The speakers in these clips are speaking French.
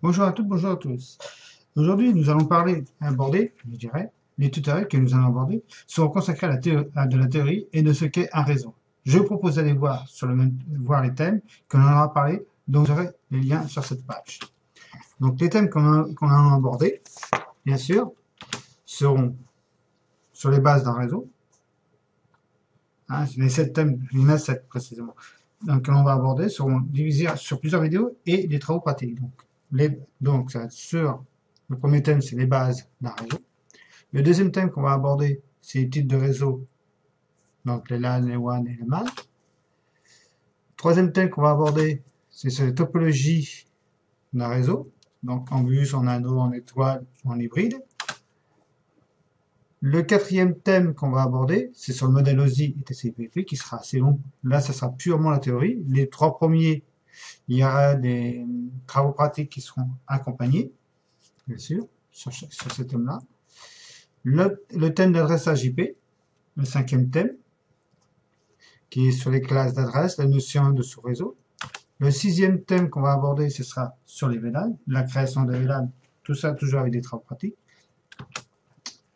Bonjour à toutes, bonjour à tous. Aujourd'hui, nous allons aborder, je dirais, les tutoriels que nous allons aborder seront consacrés à de la théorie et de ce qu'est un réseau. Je vous propose d'aller voir les thèmes que l'on aura parlé, donc vous aurez les liens sur cette page. Donc les thèmes qu'on a abordés, bien sûr, seront sur les bases d'un réseau. Les 7 thèmes, il y en a 7 précisément. Donc que l'on va aborder seront divisés sur plusieurs vidéos et des travaux pratiques. Donc ça va être sur le premier thème, c'est les bases d'un réseau. Le deuxième thème qu'on va aborder, c'est les types de réseaux, donc les LAN, les WAN et les MAN. Le troisième thème qu'on va aborder, c'est sur les topologies d'un réseau, donc en bus, en anneau, en étoile, en hybride. Le quatrième thème qu'on va aborder, c'est sur le modèle OSI et TCP/IP qui sera assez long. Là, ça sera purement la théorie. Les 3 premiers, il y aura des travaux pratiques qui seront accompagnés, bien sûr, sur ce thème-là. Le thème d'adressage IP, le 5e thème, qui est sur les classes d'adresse, la notion de sous-réseau. Le 6e thème qu'on va aborder, ce sera sur les VLAN, la création de VLAN, tout ça toujours avec des travaux pratiques.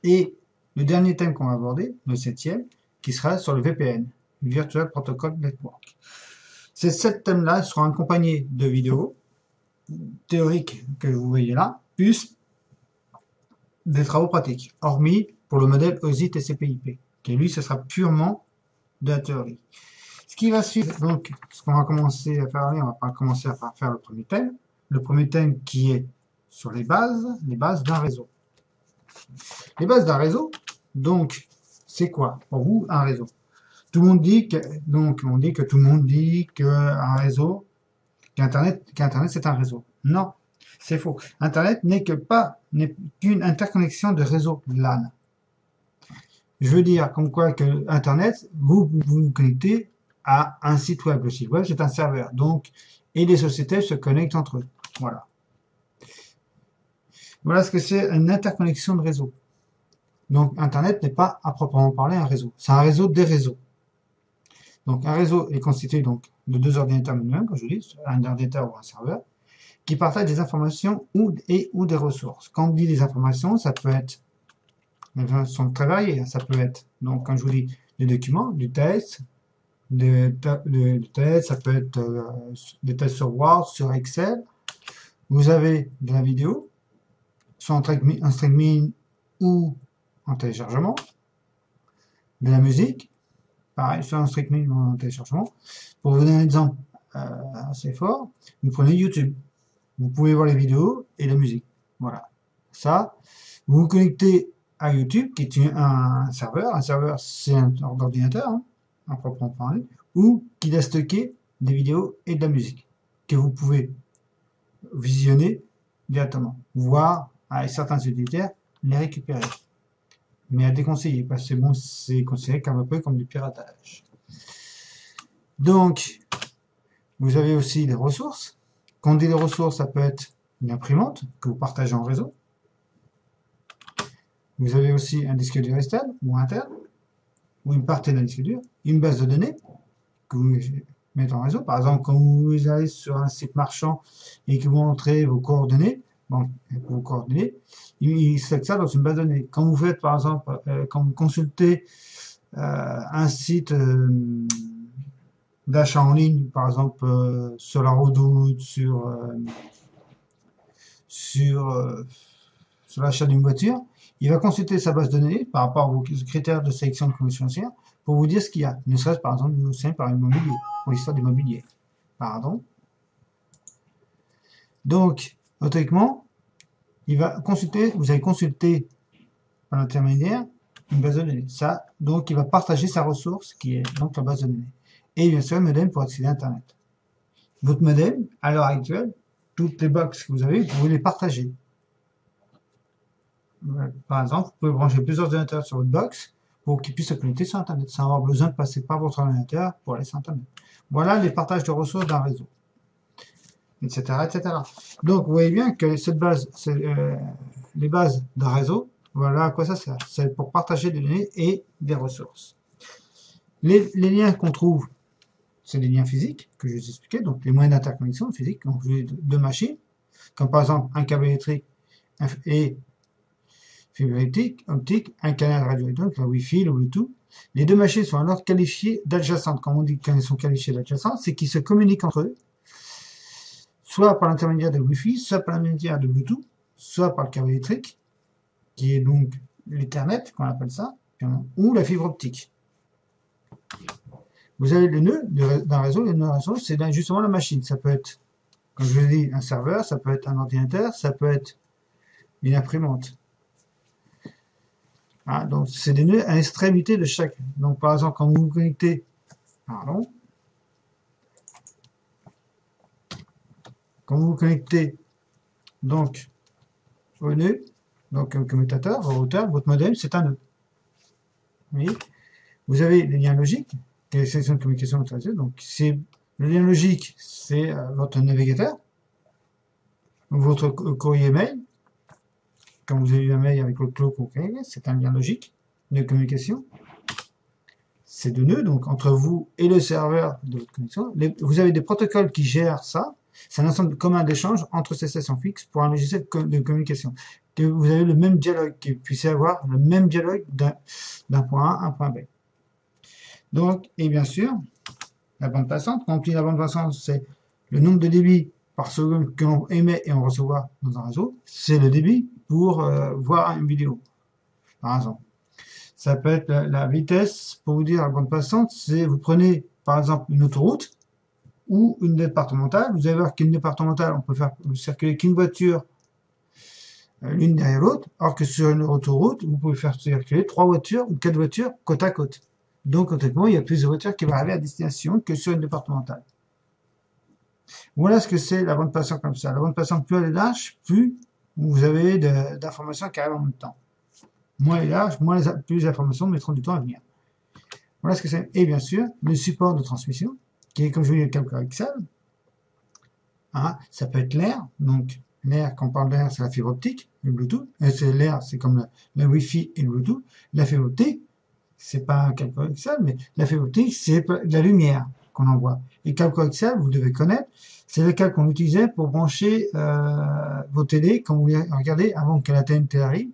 Et le dernier thème qu'on va aborder, le 7e, qui sera sur le VPN, Virtual Protocol Network. Ces 7 thèmes-là seront accompagnés de vidéos théoriques que vous voyez là, plus des travaux pratiques, hormis pour le modèle OSI TCP/IP, qui lui, ce sera purement de la théorie. Ce qui va suivre, donc, ce qu'on va commencer à faire, on va pas commencer à faire le premier thème. Le premier thème qui est sur les bases d'un réseau. Les bases d'un réseau, donc, c'est quoi pour vous un réseau? Tout le monde dit que, donc, on dit que tout le monde dit qu'un réseau, qu'Internet c'est un réseau. Non, c'est faux. Internet n'est qu'une interconnexion de réseaux LAN. Je veux dire, comme quoi que Internet, vous vous connectez à un site web. Le site web, c'est un serveur. Donc, et les sociétés se connectent entre eux. Voilà. Voilà ce que c'est une interconnexion de réseau. Donc, Internet n'est pas à proprement parler un réseau. C'est un réseau des réseaux. Donc, un réseau est constitué donc de 2 ordinateurs minimum, comme je vous dis, un ordinateur ou un serveur, qui partagent des informations ou des ressources. Quand on dit des informations, ça peut être, elles sont très variées. Ça peut être, donc, comme je vous dis, des documents, du texte, des tests, ça peut être des tests sur Word, sur Excel. Vous avez de la vidéo, soit en streaming ou en téléchargement. De la musique, pareil, soit en streaming ou en téléchargement. Pour vous donner un exemple assez fort, vous prenez YouTube. Vous pouvez voir les vidéos et la musique. Voilà. Ça, vous vous connectez à YouTube, qui est un serveur. Un serveur, c'est un ordinateur, hein, à proprement parler, ou qui a stocké des vidéos et de la musique que vous pouvez visionner directement, voire avec certains utilitaires les récupérer. Mais à déconseiller, parce que bon, c'est considéré comme un peu comme du piratage. Donc, vous avez aussi des ressources. Quand on dit des ressources, ça peut être une imprimante que vous partagez en réseau. Vous avez aussi un disque dur externe ou interne, ou une partie d'un disque dur, une base de données que vous mettez en réseau. Par exemple, quand vous allez sur un site marchand et que vous entrez vos coordonnées, il fait ça dans une base de données. Quand vous faites, par exemple, quand vous consultez un site d'achat en ligne, par exemple sur la Redoute, sur l'achat d'une voiture, il va consulter sa base de données par rapport à vos critères de sélection de commission financière pour vous dire ce qu'il y a. Ne serait-ce par exemple par immobilier, pour l'histoire d'immobilier. Pardon. Donc, automatiquement, il va consulter, vous allez consulter par l'intermédiaire une base de données. Ça, donc, il va partager sa ressource qui est donc la base de données. Et bien sûr, le modem pour accéder à Internet. Votre modem, à l'heure actuelle, toutes les box que vous avez, vous pouvez les partager. Par exemple, vous pouvez brancher plusieurs ordinateurs sur votre box pour qu'ils puissent se connecter sur Internet, sans avoir besoin de passer par votre ordinateur pour aller sur Internet. Voilà les partages de ressources d'un réseau, etc., etc. Donc, vous voyez bien que cette base, les bases d'un réseau, voilà à quoi ça sert. C'est pour partager des données et des ressources. Les liens qu'on trouve, c'est des liens physiques que je vous expliquais, donc les moyens d'interconnexion physique, donc deux machines. comme par exemple un câble électrique et fibre optique, un canal radio, donc la Wi-Fi, le Bluetooth. Les deux machines sont alors qualifiées d'adjacentes. Quand on dit qu'elles sont qualifiées d'adjacentes, c'est qu'ils se communiquent entre eux, soit par l'intermédiaire de Wi-Fi, soit par l'intermédiaire de Bluetooth, soit par le câble électrique, qui est donc l'Ethernet, qu'on appelle ça, ou la fibre optique. Vous avez le nœud d'un réseau, le nœud d'un réseau, c'est justement la machine. Ça peut être, comme je l'ai dit, un serveur, ça peut être un ordinateur, ça peut être une imprimante. Ah, donc, c'est des nœuds à l'extrémité de chaque. Donc, par exemple, quand vous vous connectez, pardon, quand vous vous connectez, donc, au nœud, donc, au commutateur, au routeur, votre modem, c'est un nœud. Vous voyez? Vous avez les liens logiques, qui est la section de communication autorisée. Donc, c'est, le lien logique, c'est votre navigateur, votre courrier mail. Quand vous avez eu un mail avec le cloud, c'est un lien logique de communication. C'est deux nœuds, donc entre vous et le serveur de votre connexion. Vous avez des protocoles qui gèrent ça. C'est un ensemble commun d'échange entre ces stations fixes pour un logiciel de communication. Que vous avez le même dialogue, que vous puissiez avoir le même dialogue d'un point A à un point B. Donc, et bien sûr, la bande passante. Quand on dit la bande passante, c'est le nombre de débits par seconde que l'on émet et on reçoit dans un réseau. C'est le débit pour voir une vidéo, par exemple. Ça peut être la vitesse, pour vous dire la bande passante, c'est vous prenez par exemple une autoroute ou une départementale. Vous allez voir qu'une départementale, on peut faire circuler qu'une voiture l'une derrière l'autre, alors que sur une autoroute, vous pouvez faire circuler 3 voitures ou 4 voitures côte à côte. Donc, concrètement, il y a plus de voitures qui vont arriver à destination que sur une départementale. Voilà ce que c'est la bande passante comme ça. La bande passante, plus elle est large, plus vous avez d'informations qui arrivent en même temps. Moins elle est large, plus les informations mettront du temps à venir. Voilà ce que c'est. Et bien sûr, le support de transmission, qui est, comme je vous dis, le câble coaxial. Hein, ça peut être l'air. Donc, l'air, quand on parle d'air, c'est la fibre optique, le Bluetooth. C'est l'air, c'est comme la Wi-Fi et le Bluetooth. La fibre optique, c'est pas un câble coaxial, mais la fibre optique, c'est de la lumière qu'on envoie. Et le câble coaxial, vous devez connaître, c'est le câble qu'on utilisait pour brancher vos télés quand vous regardez avant que la TNT arrive.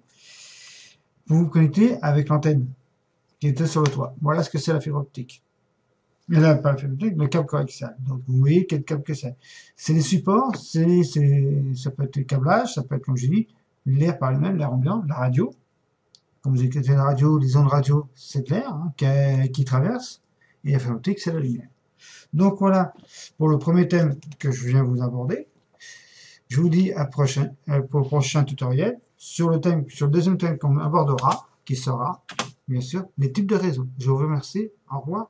Vous vous connectez avec l'antenne qui était sur le toit. Voilà ce que c'est la fibre optique. Mais là, pas la fibre optique, le câble coaxial. Donc, vous voyez quel câble que c'est. C'est les supports, ça peut être le câblage, ça peut être, comme j'ai dit, l'air par lui-même, l'air ambiant, la radio. Quand vous écoutez la radio, les ondes radio, c'est de l'air qui traverse. Et la fibre optique, c'est la lumière. Donc voilà pour le premier thème que je viens vous aborder. Je vous dis pour le prochain tutoriel sur le deuxième thème qu'on abordera, qui sera, bien sûr, les types de réseaux. Je vous remercie. Au revoir.